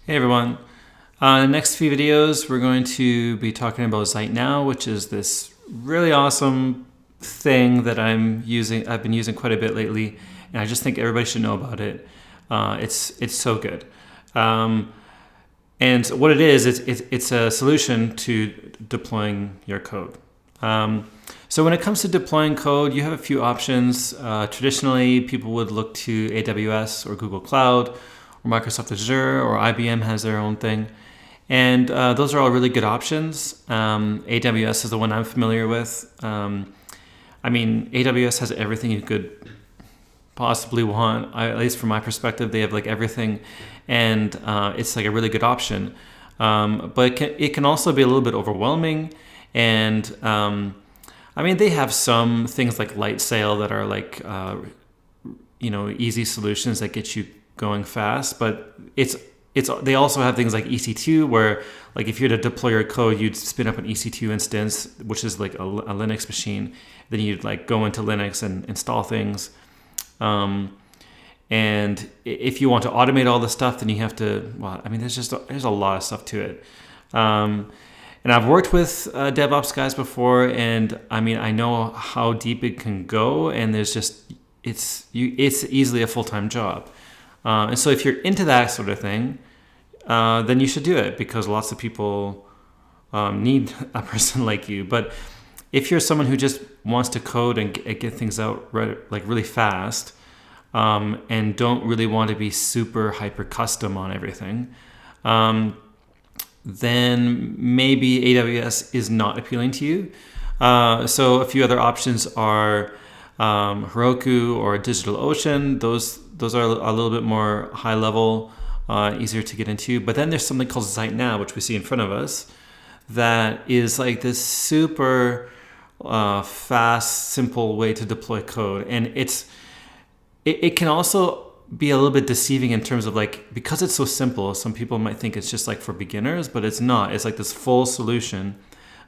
Hey everyone. In the next few videos, we're going to be talking about Zeit Now, which is this really awesome thing that I've been using quite a bit lately, and I just think everybody should know about it. It's so good. And what it is, it's a solution to deploying your code. So when it comes to deploying code, you have a few options. Traditionally, people would look to AWS or Google Cloud, or Microsoft Azure, or IBM has their own thing. And those are all really good options. AWS is the one I'm familiar with. AWS has everything you could possibly want. At least from my perspective, they have like everything, and it's like a really good option. But it can also be a little bit overwhelming. And they have some things like Light Sail that are like easy solutions that get you going fast, but they also have things like EC2 where, like, if you had to deploy your code, you'd spin up an EC2 instance, which is like a Linux machine. Then you'd like go into Linux and install things. And if you want to automate all the stuff, then you have to. There's a lot of stuff to it. And I've worked with DevOps guys before, and I know how deep it can go, and it's easily a full-time job. And so if you're into that sort of thing, then you should do it, because lots of people need a person like you. But if you're someone who just wants to code and get things out really fast, and don't really want to be super hyper custom on everything, then maybe AWS is not appealing to you. So a few other options are Heroku or DigitalOcean. Those are a little bit more high level, easier to get into. But then there's something called Zeit Now, which we see in front of us, that is like this super fast, simple way to deploy code. And it can also be a little bit deceiving in terms of, like, because it's so simple, some people might think it's just like for beginners, but it's not. It's like this full solution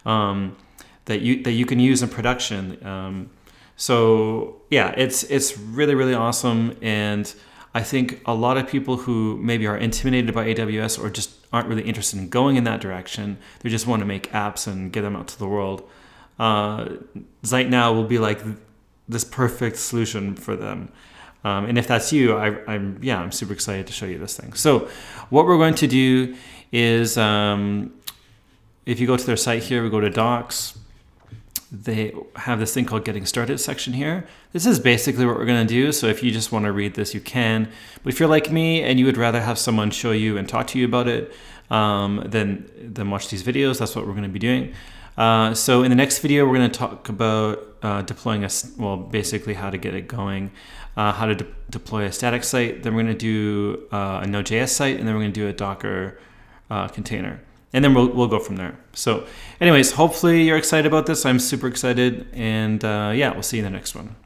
that you can use in production. So yeah, it's really, really awesome. And I think a lot of people who maybe are intimidated by AWS or just aren't really interested in going in that direction, they just want to make apps and get them out to the world, Zeit Now will be like this perfect solution for them. And if that's you, I'm super excited to show you this thing. So what we're going to do is, if you go to their site here, we go to Docs. They have this thing called Getting Started section here. This is basically what we're going to do. So if you just want to read this, you can. But if you're like me and you would rather have someone show you and talk to you about it, then watch these videos. That's what we're going to be doing. So in the next video, we're going to talk about deploying basically how to get it going, how to deploy a static site. Then we're going to do a Node.js site, and then we're going to do a Docker container. And then we'll go from there. So anyways, hopefully you're excited about this. I'm super excited. And we'll see you in the next one.